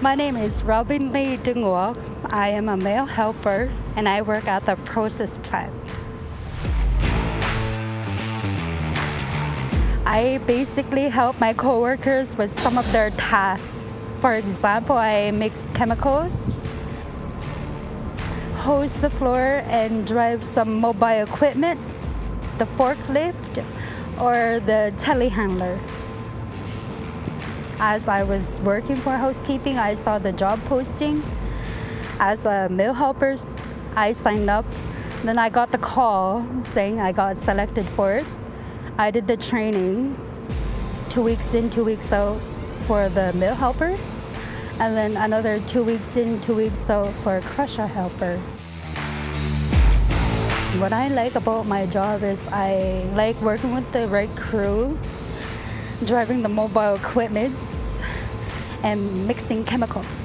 My name is Robyn Tunguaq. I am a male helper and I work at the process plant. I basically help my coworkers with some of their tasks. For example, I mix chemicals, hose the floor, and drive some mobile equipment, the forklift, or the telehandler. As I was working for housekeeping, I saw the job posting. As a meal helper, I signed up. Then I got the call saying I got selected for it. I did the training 2 weeks in, 2 weeks out for the meal helper, and then another 2 weeks in, 2 weeks out for crusher helper. What I like about my job is I like working with the right crew, driving the mobile equipment, and mixing chemicals.